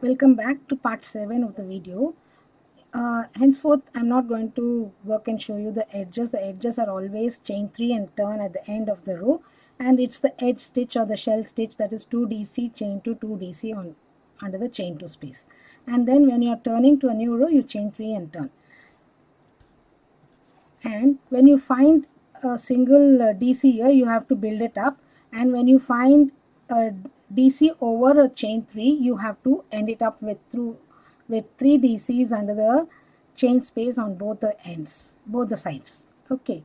Welcome back to part 7 of the video. Henceforth, I'm not going to work and show you the edges. The edges are always chain 3 and turn at the end of the row, and it's the edge stitch or the shell stitch, that is 2DC chain to 2DC on under the chain 2 space. And then when you are turning to a new row, you chain 3 and turn. And when you find a single DC here, you have to build it up, and when you find a DC over a chain 3, you have to end it up with 3 DCs under the chain space on both the ends, both the sides. Okay,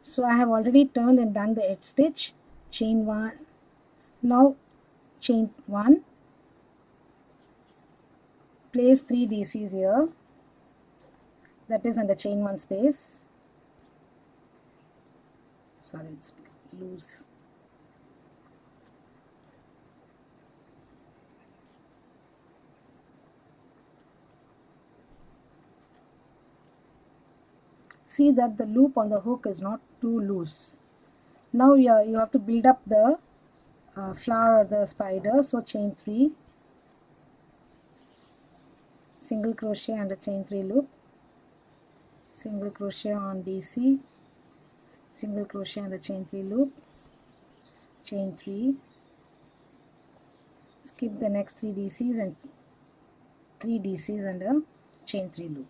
so I have already turned and done the edge stitch, chain 1, now chain 1, place 3 DCs here, that is under chain 1 space. Sorry, it's loose. See that the loop on the hook is not too loose. Now you have to build up the flower or the spider. So chain 3, single crochet under chain 3 loop, single crochet on DC, single crochet under chain 3 loop, chain 3, skip the next 3 DCs and 3 DCs under chain 3 loop.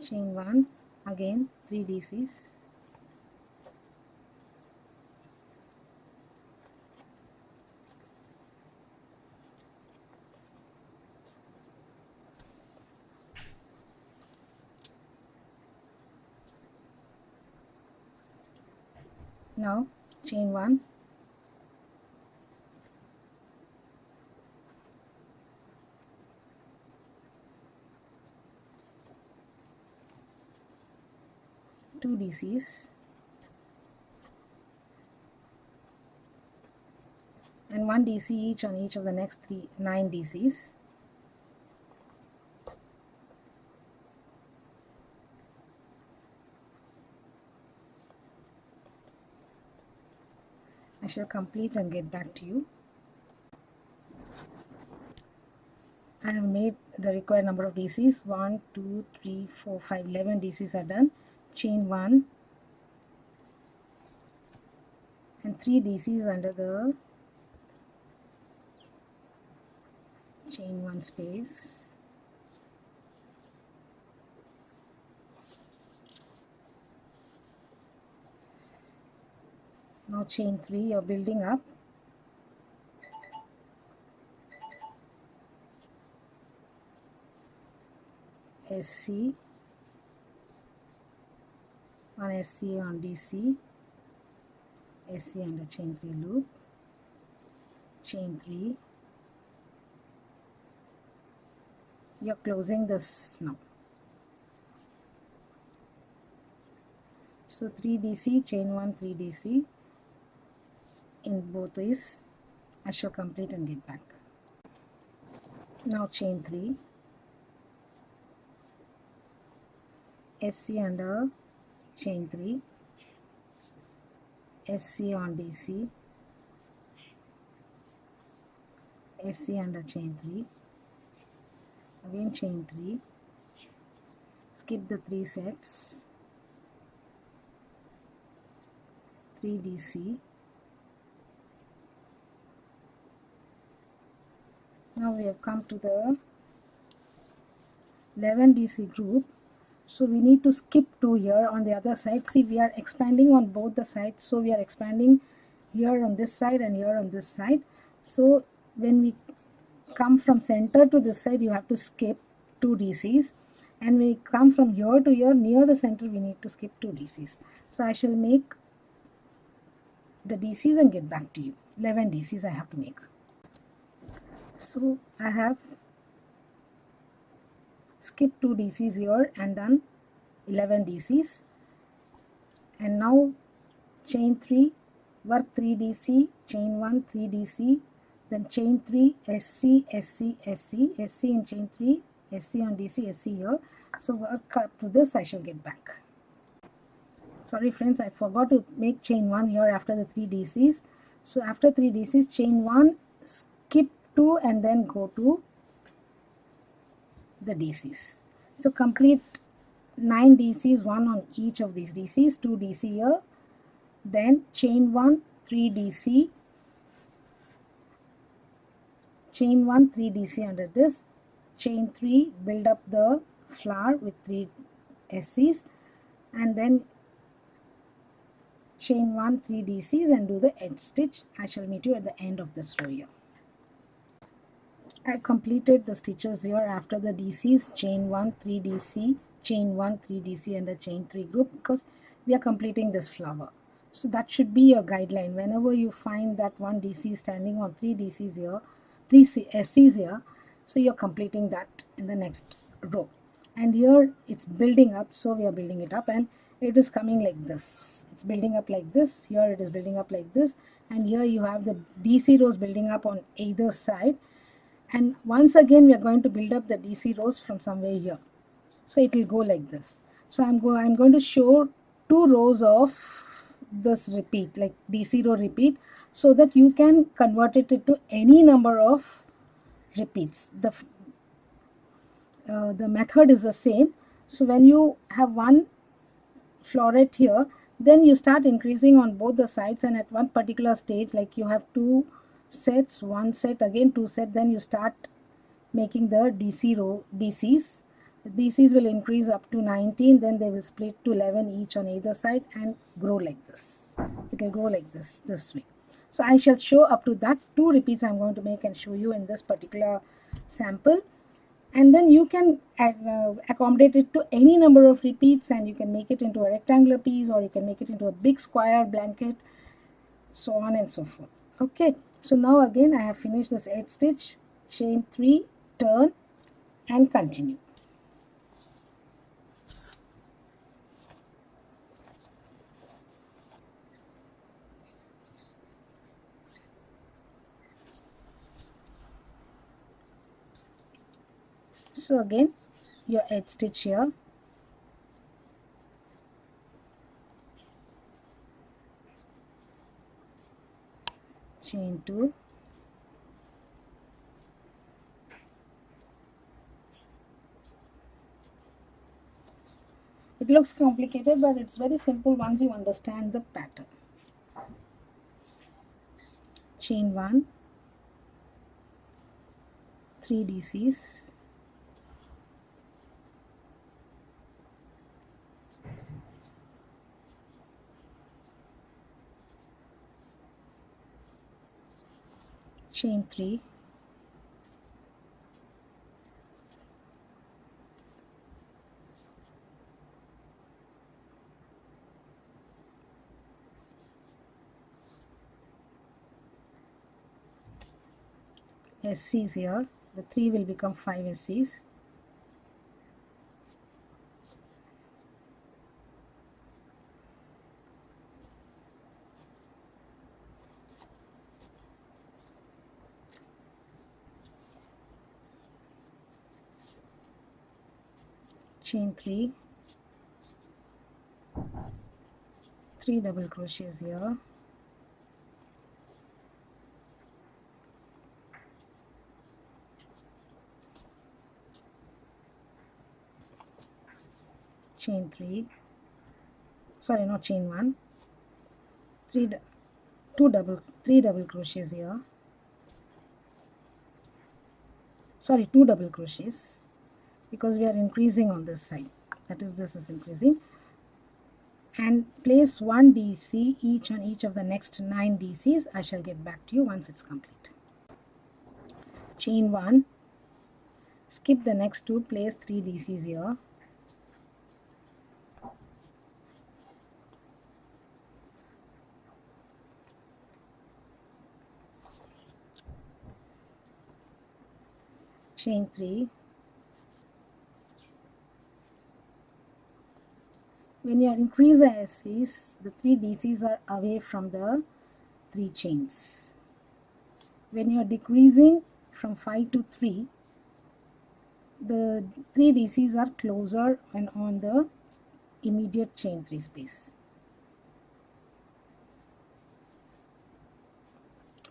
Chain 1, again 3 DCs, now chain 1, two DCs, and 1 DC each on each of the next 9 DCs. I shall complete and get back to you. I have made the required number of DCs. 1, 2, 3, 4, 5, 11 DCs are done. Chain 1 and 3 DCs under the chain 1 space. Now chain 3, you're building up. SC, 1 SC on DC, SC under chain 3 loop, chain 3. You're closing this now. So 3 DC, chain 1, 3 DC in both these. I shall complete and get back. Now chain 3, SC under chain 3, SC on DC, SC under chain 3, again chain 3, skip the 3 sets, 3 DC. Now we have come to the 11 DC group. So we need to skip 2 here on the other side. See, we are expanding on both the sides. So we are expanding here on this side and here on this side. So when we come from center to this side, you have to skip 2 DCs. And when we come from here to here, near the center, we need to skip 2 DCs. So I shall make the DCs and get back to you. 11 DCs I have to make. So I have skip 2 DCs here and done 11 DCs, and now chain 3, work 3 DC, chain 1, 3 DC, then chain 3 SC SC SC SC in chain 3, SC on DC, SC here. So work up to this, I shall get back. Sorry friends, I forgot to make chain 1 here after the 3 DCs. So after 3 DCs, chain 1, skip 2 and then go to the DCs. So complete 9 DCs, 1 on each of these DCs, 2 DC here, then chain 1, 3 DC, chain 1, 3 DC under this, chain 3, build up the flower with 3 SCs, and then chain 1, 3 DCs and do the edge stitch. I shall meet you at the end of this row here. I completed the stitches here after the DCs, chain 1, 3 DC, chain 1, 3 DC and a chain 3 group, because we are completing this flower. So that should be your guideline. Whenever you find that one DC standing on 3 DCs here, 3 SCs here, so you're completing that in the next row. And here it's building up, so we are building it up, and it is coming like this. It's building up like this. Here it is building up like this, and here you have the DC rows building up on either side. And once again we are going to build up the DC rows from somewhere here. So it will go like this. So I'm going to show 2 rows of this repeat, like DC row repeat, so that you can convert it into any number of repeats. The method is the same. So when you have one floret here, then you start increasing on both the sides, and at one particular stage, like you have 2 sets, 1 set, again 2 set, then you start making the DC row DCs. The DCs will increase up to 19, then they will split to 11 each on either side and grow like this. It will go like this way. So I shall show up to that 2 repeats I'm going to make and show you in this particular sample, and then you can accommodate it to any number of repeats, and you can make it into a rectangular piece, or you can make it into a big square blanket, so on and so forth. Okay, so now again I have finished this edge stitch, chain 3, turn and continue. So again your edge stitch here, chain 2, it looks complicated, but it's very simple once you understand the pattern. Chain 1, 3 DCs, chain 3, SCs here, the 3 will become 5 SCs, chain 3, 3 double crochets here, chain 3, sorry, not chain 1, 3 double crochets here, sorry, 2 double crochets, because we are increasing on this side, that is, this is increasing, and place 1 DC each on each of the next 9 DCs. I shall get back to you once it's complete. Chain 1, skip the next 2, place 3 DCs here, chain 3, when you increase the SCs, the 3 DCs are away from the 3 chains. when you are decreasing from 5 to 3, the 3 DCs are closer and on the immediate chain 3 space.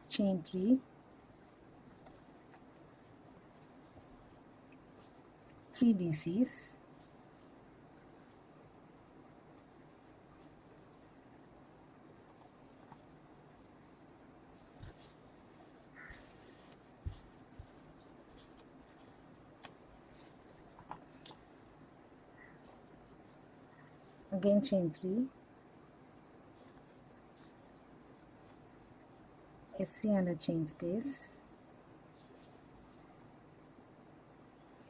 Chain 3, 3 DCs, again chain 3, SC under chain space,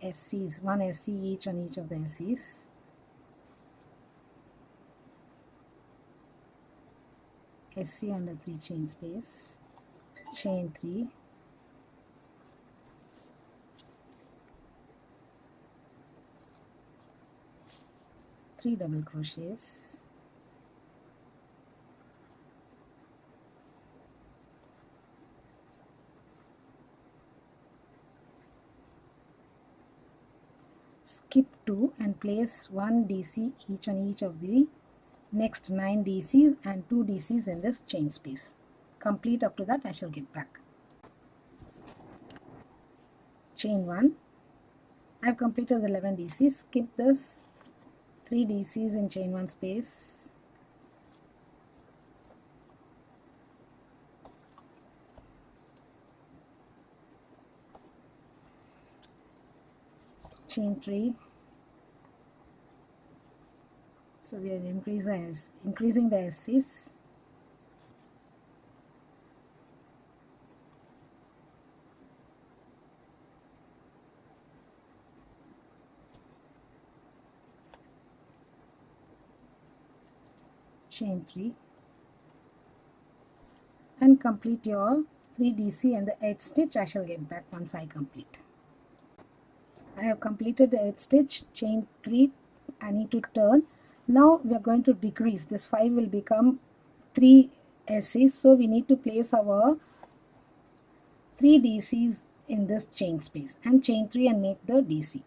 SCs, 1 SC each on each of the SCs, SC under 3 chain space, chain 3, three double crochets, skip 2 and place 1 DC each on each of the next 9 DCs and 2 DCs in this chain space. Complete up to that, I shall get back. Chain 1, I have completed the 11 DCs. Skip this, 3 DCs in chain 1 space, chain 3, so we are increasing the SCs, chain 3, and complete your 3 DC and the edge stitch. I shall get back once I complete. I have completed the edge stitch, chain 3, I need to turn. Now we are going to decrease. This 5 will become 3 SCs, so we need to place our 3 DCs in this chain space and chain 3 and make the DC.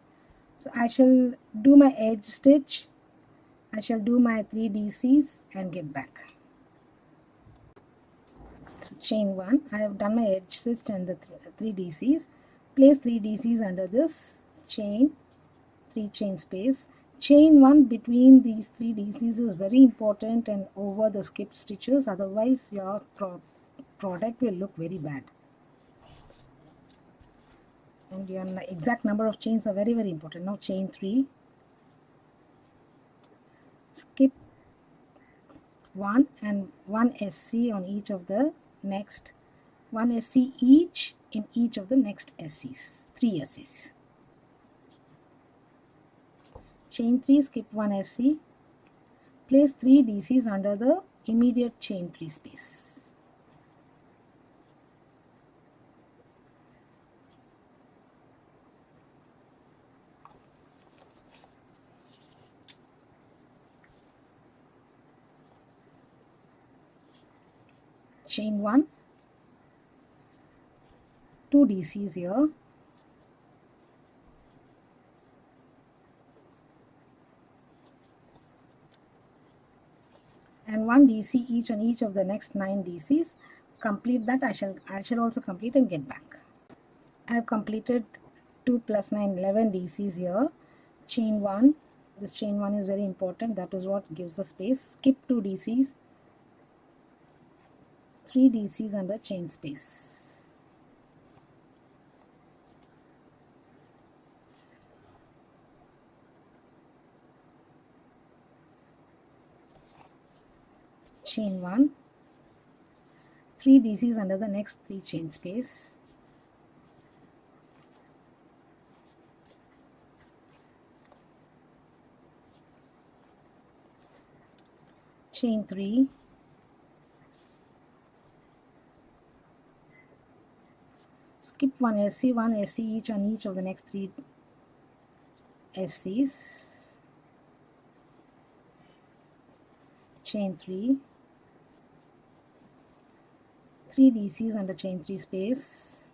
So I shall do my edge stitch, I shall do my 3 DCs and get back. So chain 1, I have done my edge stitch and the 3 DCs. Place 3 DCs under this chain 3 chain space. Chain 1 between these 3 DCs is very important and over the skipped stitches, otherwise your product will look very bad. And your exact number of chains are very important. Now chain 3, skip 1 and 1 SC on each of the next, 1 SC each in each of the next SCs, 3 SCs. Chain 3, skip 1 SC, place 3 DCs under the immediate chain 3 space. Chain 1, 2 DCs here, and 1 DC each on each of the next 9 DCs. Complete that, I shall also complete and get back. I have completed 2 plus 9, 11 DCs here. Chain 1, this chain 1 is very important, that is what gives the space. Skip 2 DCs, 3 DCs under chain space. Chain 1, 3 DCs under the next 3 chain space. Chain 3, skip 1 SC each on each of the next 3 SCs. Chain 3, 3 DCs under chain 3 space,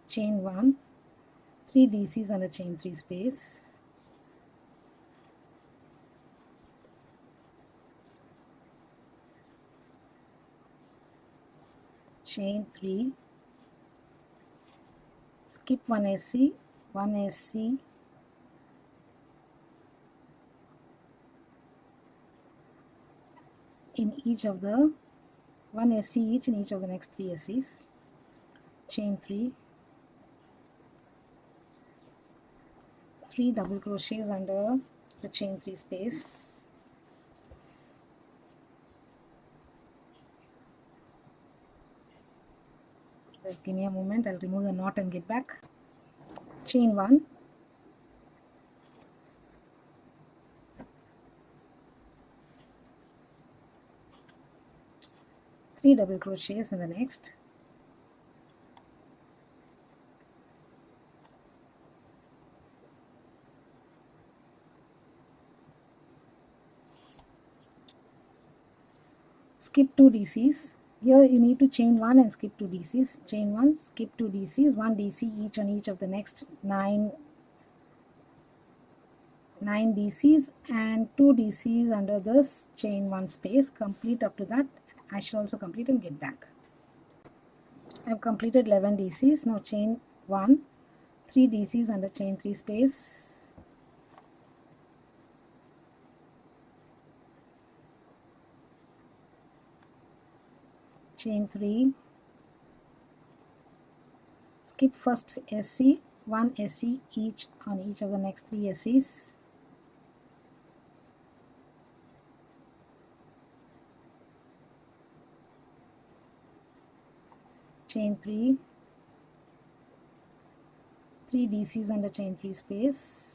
chain 1, 3 DCs under chain 3 space, chain 3, skip 1 SC, 1 SC, in each of the 1 SC each in each of the next 3 SCs, chain 3, 3 double crochets under the chain 3 space, just give me a moment, I'll remove the knot and get back, chain 1, three double crochets in the next, skip 2 DCs. Here you need to chain 1 and skip 2 DCs, chain 1, skip 2 DCs, 1 DC each on each of the next 9 DCs and 2 DCs under this chain 1 space. Complete up to that. I should also complete and get back. I have completed 11 DCs. Now chain 1, 3 DCs under chain 3 space, chain 3, skip first SC, 1 SC each on each of the next 3 SCs, chain 3, 3 DCs under chain 3 space,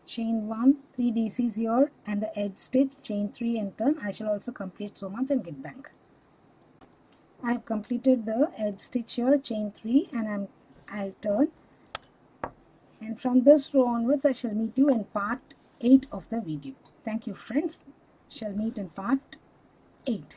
chain 1, 3 DCs here and the edge stitch, chain 3 and turn. I shall also complete so much and get back. I have completed the edge stitch here, chain 3, and I'll turn, and from this row onwards I shall meet you in part 8 of the video. Thank you friends. Shall meet in part 8.